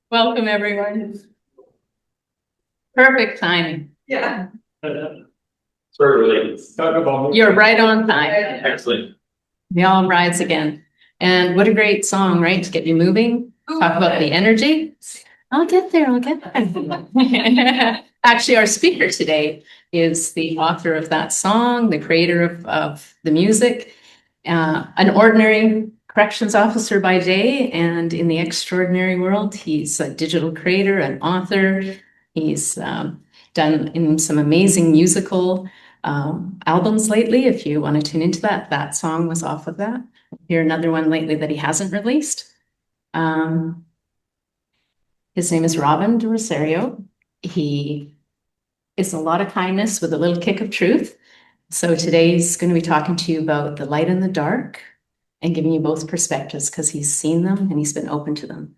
Welcome, everyone. Perfect timing. Yeah. Certainly. Talk about. You're right on time. Excellent. The All Rides Again. And what a great song, right? To get you moving. Talk about the energy. I'll get there. Actually, our speaker today is the author of that song, the creator of the music, an ordinary corrections officer by day, and in the extraordinary world, he's a digital creator, an author. He's done in some amazing musical albums lately. If you want to tune into that song was off of that. Hear another one lately that he hasn't released. His name is Robyn de Rosario. He is a lot of kindness with a little kick of truth. So today's going to be talking to you about the light and the dark and giving you both perspectives because he's seen them and he's been open to them.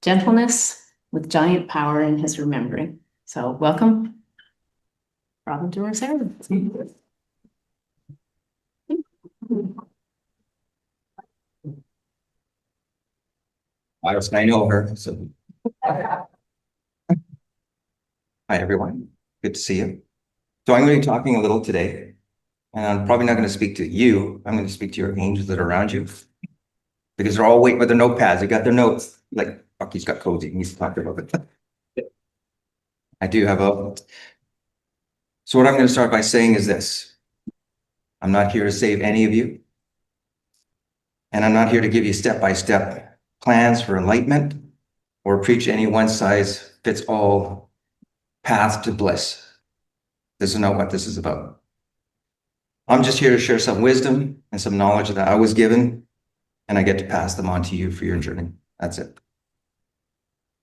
Gentleness with giant power in his remembering. So welcome, Robyn de Rosario. I know her, so. Hi, everyone. Good to see you. So I'm going to be talking a little today, and I'm probably not going to speak to you. I'm going to speak to your angels that are around you, because they're all waiting with their notepads. They got their notes. Like Bucky's got cozy. He's talking about it. I do have a. So what I'm going to start by saying is this: I'm not here to save any of you, and I'm not here to give you step-by-step plans for enlightenment or preach any one-size-fits-all path to bliss. This is not what this is about. I'm just here to share some wisdom and some knowledge that I was given, and I get to pass them on to you for your journey. That's it.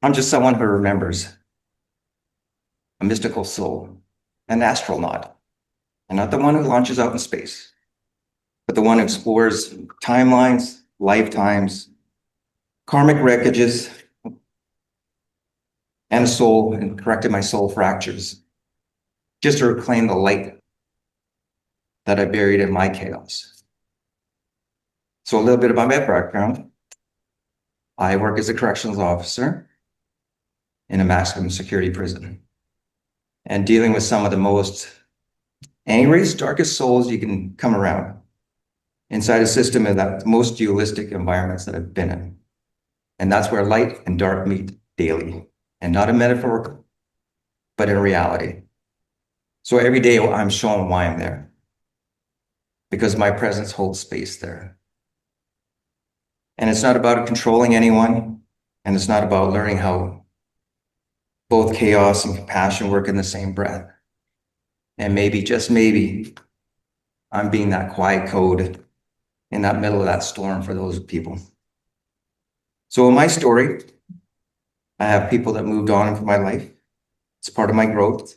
I'm just someone who remembers, a mystical soul, an astronaut, and not the one who launches out in space, but the one who explores timelines, lifetimes, karmic wreckages, and a soul, and corrected my soul fractures, just to reclaim the light that I buried in my chaos. So a little bit about my background. I work as a corrections officer in a maximum security prison and dealing with some of the most angriest, darkest souls you can come around inside a system of the most dualistic environments that I've been in. And that's where light and dark meet daily, and not in metaphor, but in reality. So every day I'm shown why I'm there, because my presence holds space there. And it's not about controlling anyone, and it's not about learning how both chaos and compassion work in the same breath. And maybe, just maybe, I'm being that quiet code in that middle of that storm for those people. So in my story, I have people that moved on from my life. It's part of my growth.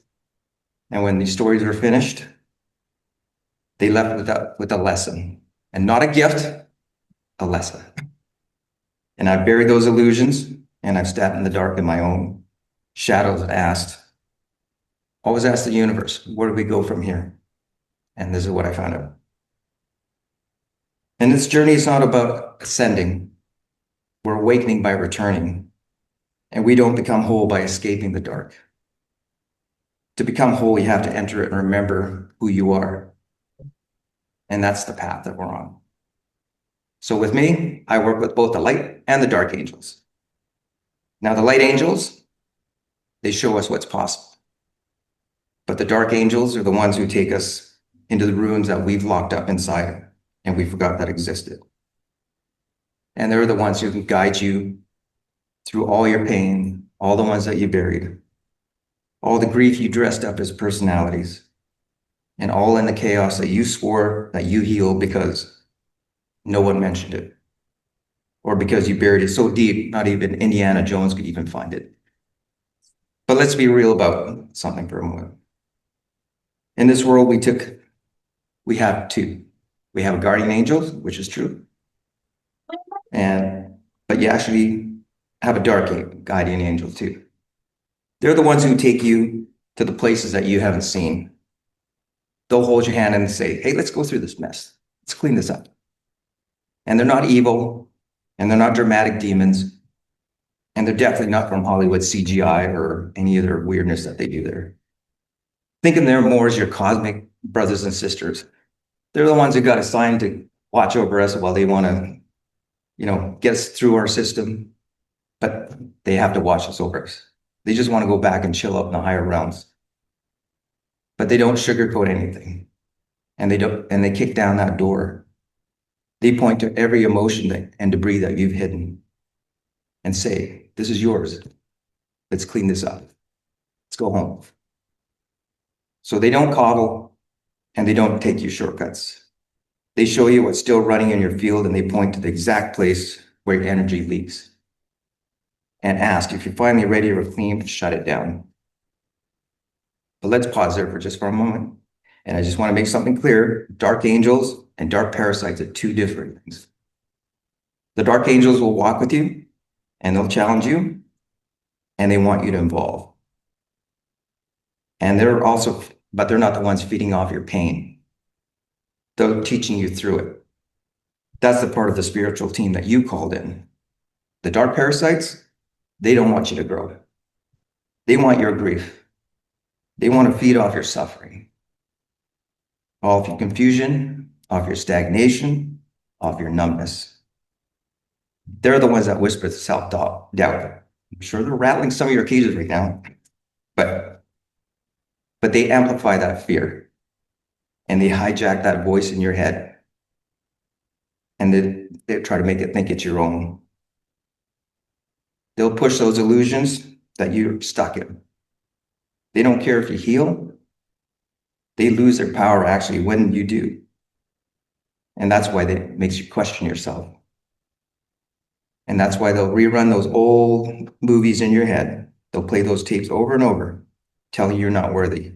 And when these stories are finished, they left with a lesson, and not a gift, a lesson. And I've buried those illusions, and I've sat in the dark in my own shadows and always asked the universe, where do we go from here? And this is what I found out. And this journey is not about ascending. We're awakening by returning. And we don't become whole by escaping the dark. To become whole, you have to enter it and remember who you are. And that's the path that we're on. So with me, I work with both the light and the dark angels. Now, the light angels, they show us what's possible. But the dark angels are the ones who take us into the rooms that we've locked up inside and we forgot that existed. And they're the ones who can guide you through all your pain, all the ones that you buried, all the grief you dressed up as personalities, and all in the chaos that you swore that you healed because no one mentioned it, or because you buried it so deep, not even Indiana Jones could even find it. But let's be real about something for a moment. In this world, we have two. We have guardian angels, which is true. But you actually have a dark guardian angel too. They're the ones who take you to the places that you haven't seen. They'll hold your hand and say, hey, let's go through this mess. Let's clean this up. And they're not evil, and they're not dramatic demons. And they're definitely not from Hollywood CGI or any other weirdness that they do there. Think of them more as your cosmic brothers and sisters. They're the ones who got assigned to watch over us while they want to, get us through our system, but they have to watch us over us. They just want to go back and chill out in the higher realms. But they don't sugarcoat anything. And they kick down that door. They point to every emotion and debris that you've hidden and say, this is yours. Let's clean this up. Let's go home. So they don't coddle and they don't take you shortcuts. They show you what's still running in your field and they point to the exact place where your energy leaks and ask if you're finally ready to clean, shut it down. But let's pause there for a moment. And I just want to make something clear. Dark angels and dark parasites are two different things. The dark angels will walk with you and they'll challenge you and they want you to involve. And but they're not the ones feeding off your pain. They're teaching you through it. That's the part of the spiritual team that you called in. The dark parasites, they don't want you to grow. They want your grief. They want to feed off your suffering, off your confusion, off your stagnation, off your numbness. They're the ones that whisper the self-doubt. I'm sure they're rattling some of your cages right now, but they amplify that fear and they hijack that voice in your head and they try to make it think it's your own. They'll push those illusions that you're stuck in. They don't care if you heal. They lose their power actually when you do. And that's why it makes you question yourself. And that's why they'll rerun those old movies in your head. They'll play those tapes over and over, telling you you're not worthy.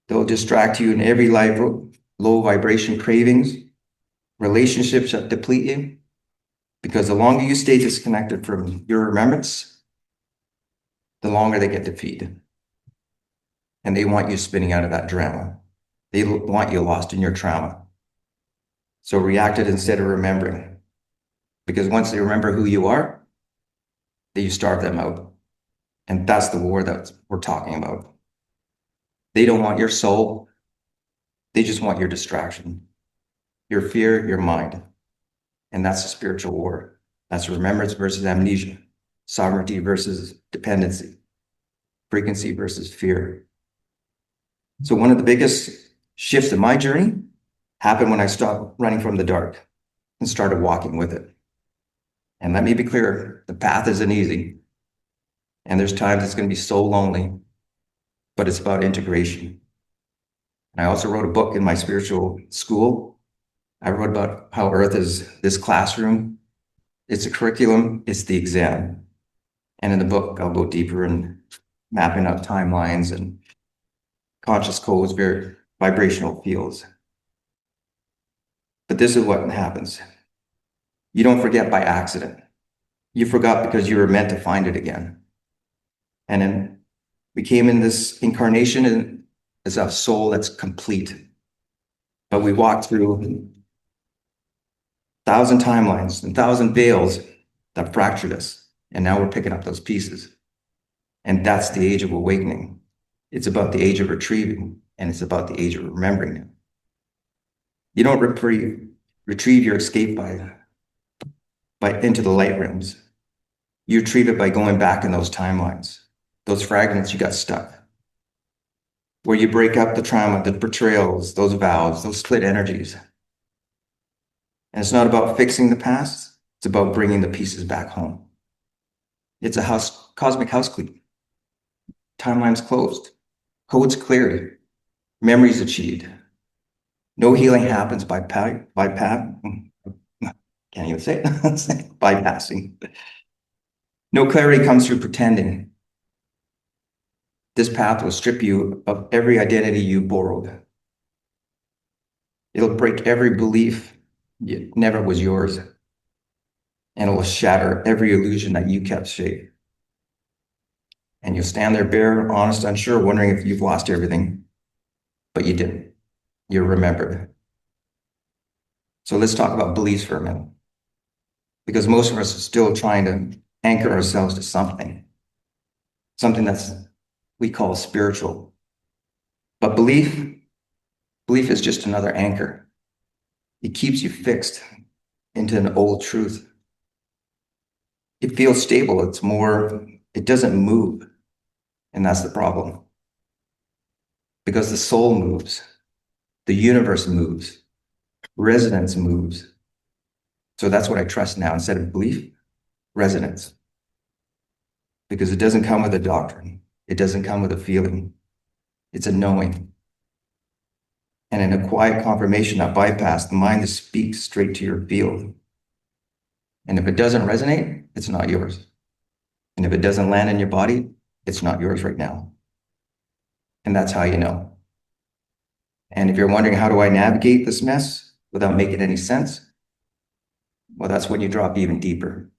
They'll distract you in every low vibration cravings, relationships that deplete you. Because the longer you stay disconnected from your remembrance, the longer they get to feed. And they want you spinning out of that drama. They want you lost in your trauma. So react it instead of remembering. Because once they remember who you are, then you starve them out. And that's the war that we're talking about. They don't want your soul. They just want your distraction, your fear, your mind. And that's a spiritual war. That's remembrance versus amnesia, sovereignty versus dependency, frequency versus fear. So one of the biggest shifts in my journey happened when I stopped running from the dark and started walking with it. And let me be clear, the path isn't easy. And there's times it's going to be so lonely, but it's about integration. And I also wrote a book in my spiritual school. I wrote about how Earth is this classroom. It's a curriculum, it's the exam. And in the book, I'll go deeper in mapping out timelines and conscious codes, very vibrational fields. But this is what happens. You don't forget by accident. You forgot because you were meant to find it again. And then we came in this incarnation as a soul that's complete. But we walked through 1,000 timelines and 1,000 veils that fractured us. And now we're picking up those pieces. And that's the age of awakening. It's about the age of retrieving, and it's about the age of remembering. You don't retrieve your escape by into the light realms. You retrieve it by going back in those timelines, those fragments you got stuck, where you break up the trauma, the betrayals, those vows, those split energies. And it's not about fixing the past. It's about bringing the pieces back home. It's a cosmic house clean. Timelines closed. Codes cleared. Memories achieved. No healing happens can't even say it. Bypassing. No clarity comes through pretending. This path will strip you of every identity you borrowed. It'll break every belief it never was yours. And it will shatter every illusion that you kept safe. And you'll stand there bare, honest, unsure, wondering if you've lost everything. But you didn't. You remembered. So let's talk about beliefs for a minute. Because most of us are still trying to anchor ourselves to something that's we call spiritual. But belief is just another anchor. It keeps you fixed into an old truth. It feels stable. It doesn't move. And that's the problem. Because the soul moves, the universe moves, resonance moves. So that's what I trust now. Instead of belief, resonance. Because it doesn't come with a doctrine. It doesn't come with a feeling. It's a knowing. And in a quiet confirmation that bypass, the mind just speaks straight to your field. And if it doesn't resonate, it's not yours. And if it doesn't land in your body, it's not yours right now. And that's how you know. And if you're wondering, how do I navigate this mess without making any sense? Well, that's when you drop even deeper.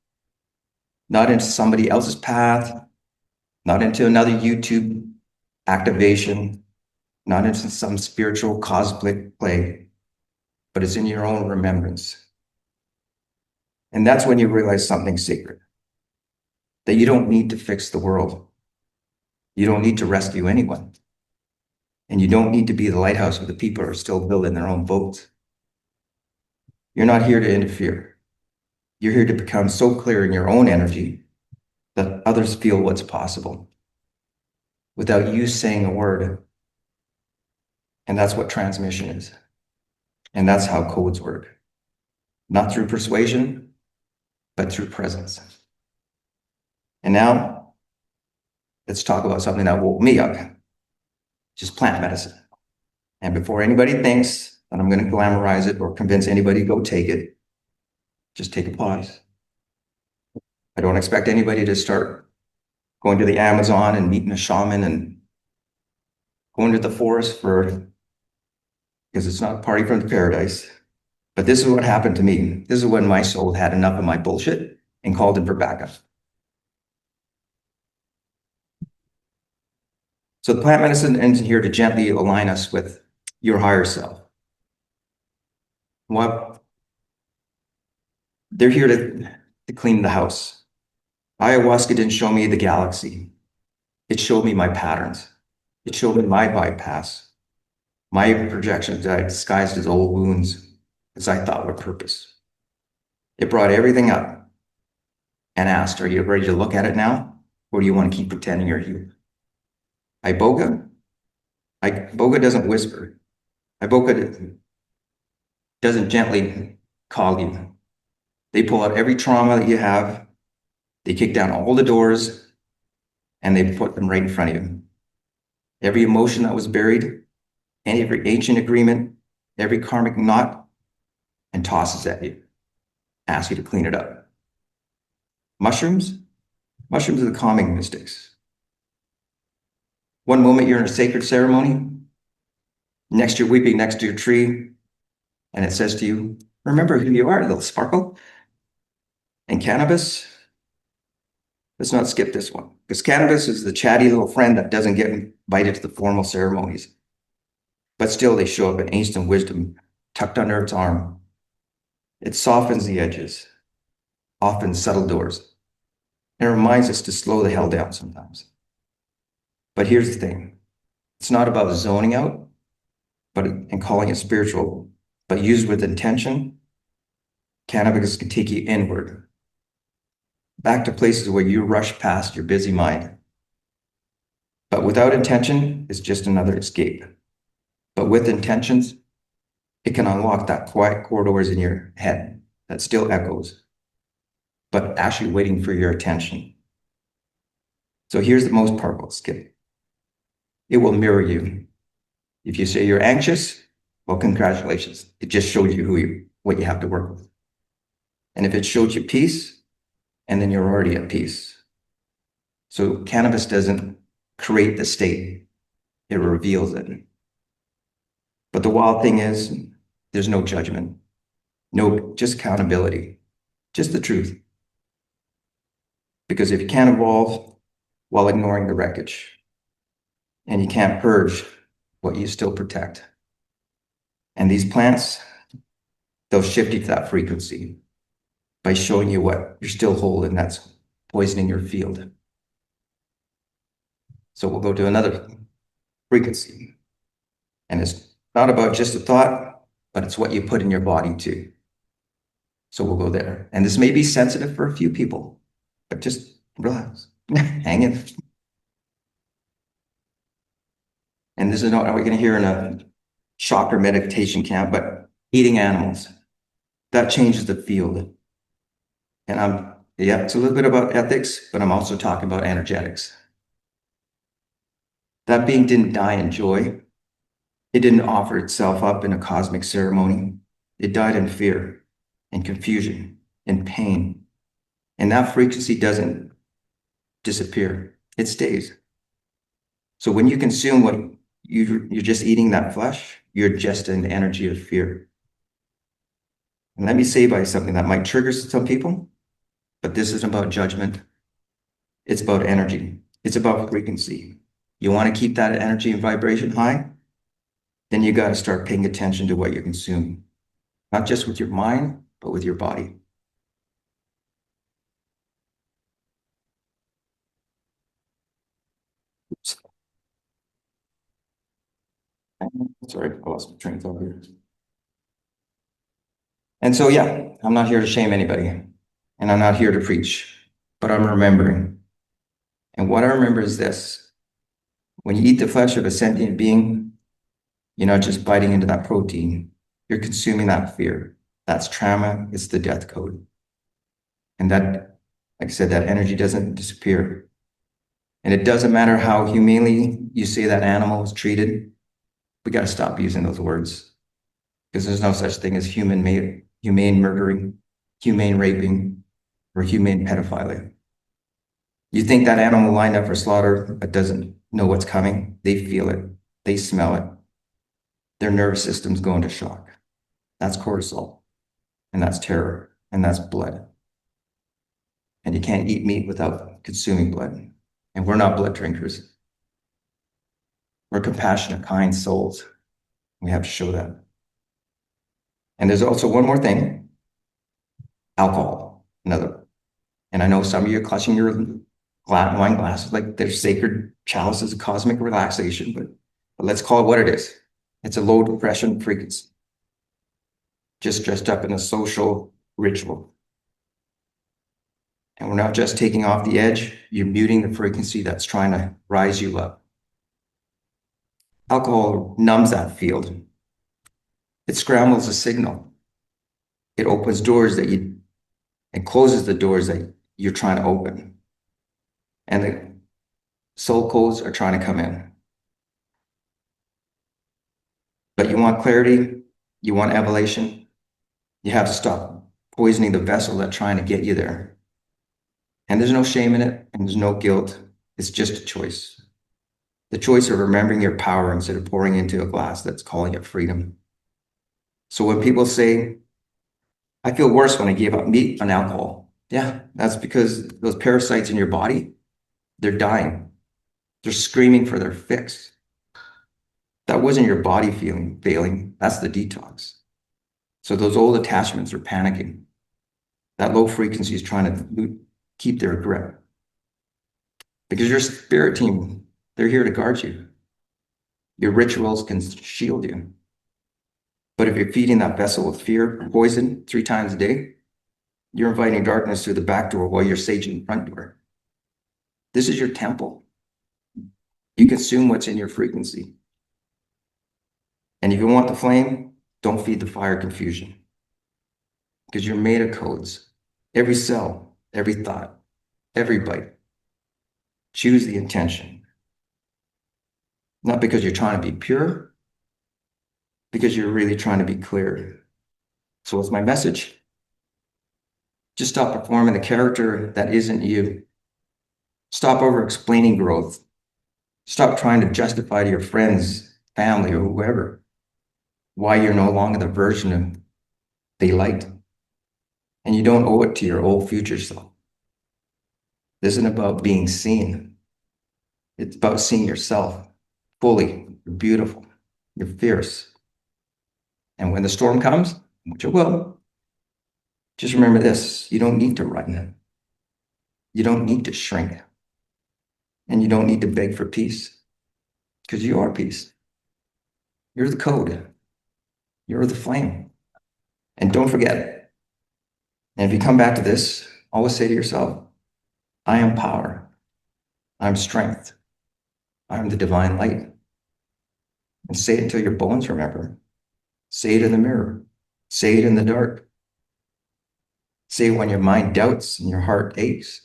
Not into somebody else's path, not into another YouTube activation, not into some spiritual cosmic play, but it's in your own remembrance. And that's when you realize something sacred, that you don't need to fix the world. You don't need to rescue anyone. And you don't need to be the lighthouse where the people are still building their own boats. You're not here to interfere. You're here to become so clear in your own energy that others feel what's possible without you saying a word. And that's what transmission is. And that's how codes work. Not through persuasion, but through presence. And now, let's talk about something that woke me up, just plant medicine. And before anybody thinks that I'm going to glamorize it or convince anybody to go take it, just take a pause. I don't expect anybody to start going to the Amazon and meeting a shaman and going to the forest because it's not a party from the paradise. But this is what happened to me. This is when my soul had enough of my bullshit and called in for backup. So the plant medicine is here to gently align us with your higher self. What? They're here to clean the house. Ayahuasca didn't show me the galaxy. It showed me my patterns. It showed me my bypass, my projections that I disguised as old wounds, as I thought were purpose. It brought everything up and asked, are you ready to look at it now? Or do you want to keep pretending you're healed? Iboga doesn't whisper. Iboga doesn't gently call you. They pull out every trauma that you have. They kick down all the doors and they put them right in front of you. Every emotion that was buried, every ancient agreement, every karmic knot, and tosses at you, asks you to clean it up. Mushrooms are the calming mystics. One moment you're in a sacred ceremony, next you're weeping next to your tree, and it says to you, remember who you are, little sparkle. And cannabis, let's not skip this one, because cannabis is the chatty little friend that doesn't get invited to the formal ceremonies. But still they show up in ancient wisdom tucked under its arm. It softens the edges, often subtle doors. And it reminds us to slow the hell down sometimes. But here's the thing. It's not about zoning out, and calling it spiritual, but used with intention, cannabis can take you inward, back to places where you rush past your busy mind. But without intention, it's just another escape. But with intentions, it can unlock that quiet corridors in your head that still echoes, but actually waiting for your attention. So here's the most powerful skip. It will mirror you. If you say you're anxious, well, congratulations. It just showed you what you have to work with. And if it showed you peace, and then you're already at peace. So cannabis doesn't create the state, it reveals it. But the wild thing is, there's no judgment, just accountability, just the truth. Because if you can't evolve while ignoring the wreckage, and you can't purge what you still protect. And these plants, they'll shift you to that frequency by showing you what you're still holding that's poisoning your field. So we'll go to another frequency. And it's not about just a thought, but it's what you put in your body too. So we'll go there. And this may be sensitive for a few people, but just relax, hang in. And this is not what we're going to hear in a chakra meditation camp, but eating animals. That changes the field. And yeah, it's a little bit about ethics, but I'm also talking about energetics. That being didn't die in joy. It didn't offer itself up in a cosmic ceremony. It died in fear, in confusion, in pain. And that frequency doesn't disappear. It stays. So when you consume what you're just eating that flesh, you're just an energy of fear. And let me say by something that might trigger some people, but this isn't about judgment. It's about energy. It's about frequency. You want to keep that energy and vibration high? Then you got to start paying attention to what you consume, not just with your mind, but with your body. Oops. Sorry, I lost my train of thought here. And so, yeah, I'm not here to shame anybody, and I'm not here to preach, but I'm remembering. And what I remember is this: when you eat the flesh of a sentient being, you're not just biting into that protein, you're consuming that fear. That's trauma, it's the death code. And that, like I said, that energy doesn't disappear. And it doesn't matter how humanely you say that animal was treated, we got to stop using those words, because there's no such thing as humane murdering, humane raping, or humane pedophilia. You think that animal lined up for slaughter but doesn't know what's coming? They feel it, they smell it. Their nervous system's going to shock. That's cortisol, and that's terror, and that's blood. And you can't eat meat without consuming blood. And we're not blood drinkers. We're compassionate, kind souls. We have to show that. And there's also one more thing: alcohol, another. And I know some of you are clutching your wine glasses like they're sacred chalices of cosmic relaxation, but let's call it what it is. It's a low depression frequency, just dressed up in a social ritual. And we're not just taking off the edge, you're muting the frequency that's trying to rise you up. Alcohol numbs that field. It scrambles the signal. It opens doors and closes the doors that you're trying to open. And the soul codes are trying to come in. But you want clarity, you want evolution, you have to stop poisoning the vessel that's trying to get you there. And there's no shame in it, and there's no guilt. It's just a choice. The choice of remembering your power instead of pouring into a glass that's calling it freedom. So when people say, I feel worse when I gave up meat and alcohol. Yeah, that's because those parasites in your body, they're dying. They're screaming for their fix. That wasn't your body failing. That's the detox. So those old attachments are panicking. That low frequency is trying to keep their grip. Because your spirit team, they're here to guard you. Your rituals can shield you. But if you're feeding that vessel with fear or poison 3 times a day, you're inviting darkness through the back door while you're saging the front door. This is your temple. You consume what's in your frequency. And if you want the flame, don't feed the fire confusion. Because you're made of codes. Every cell, every thought, every bite. Choose the intention. Not because you're trying to be pure, because you're really trying to be clear. So what's my message? Just stop performing the character that isn't you. Stop over-explaining growth. Stop trying to justify to your friends, family, or whoever why you're no longer the version of they liked. And you don't owe it to your old future self. This isn't about being seen. It's about seeing yourself fully. You're beautiful. You're fierce. And when the storm comes, which it will, just remember this: you don't need to run. You don't need to shrink. And you don't need to beg for peace, because you are peace. You're the code. You're the flame. And don't forget, and if you come back to this, always say to yourself, I am power. I'm strength. I'm the divine light. And say it until your bones remember. Say it in the mirror. Say it in the dark. Say it when your mind doubts and your heart aches.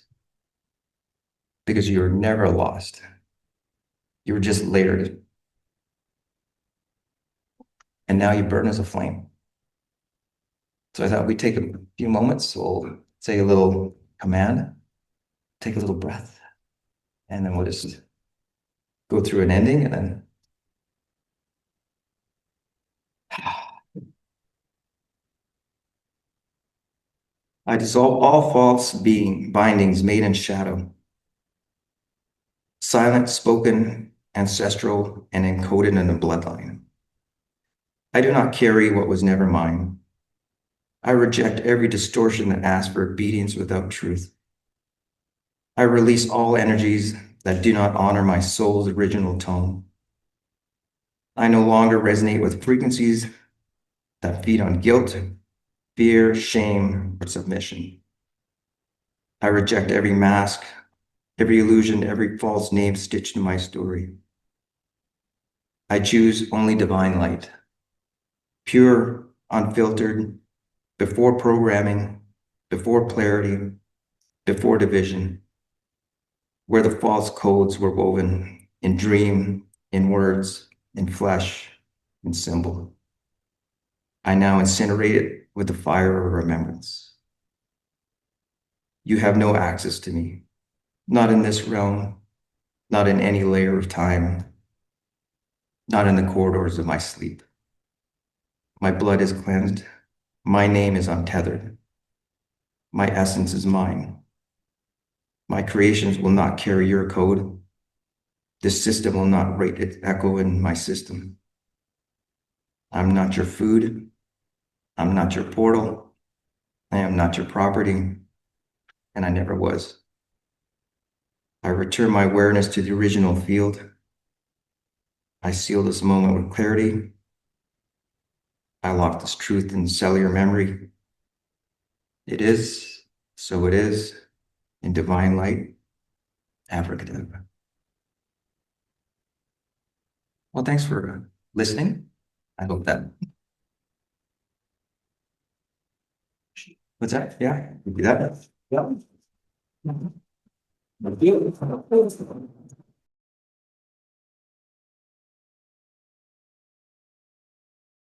Because you were never lost. You were just layered. And now you burn as a flame. So I thought we'd take a few moments. We'll say a little command, take a little breath, and then we'll just go through an ending and then I dissolve all false bindings made in shadow, silent, spoken, ancestral, and encoded in the bloodline. I do not carry what was never mine. I reject every distortion that asks for obedience without truth. I release all energies that do not honor my soul's original tone. I no longer resonate with frequencies that feed on guilt, fear, shame, or submission. I reject every mask, every illusion, every false name stitched in my story. I choose only divine light, pure, unfiltered, before programming, before clarity, before division, where the false codes were woven in dream, in words, in flesh, in symbol. I now incinerate it with the fire of remembrance. You have no access to me, not in this realm, not in any layer of time, not in the corridors of my sleep. My blood is cleansed. My name is untethered. My essence is mine. My creations will not carry your code. This system will not rate its echo in my system. I'm not your food. I'm not your portal. I am not your property, and I never was. I return my awareness to the original field. I seal this moment with clarity. I lock this truth in cellular memory. It is, so it is, in divine light, abracadabra. Well, thanks for listening. I hope that. What's that? Yeah, we do that. Yeah.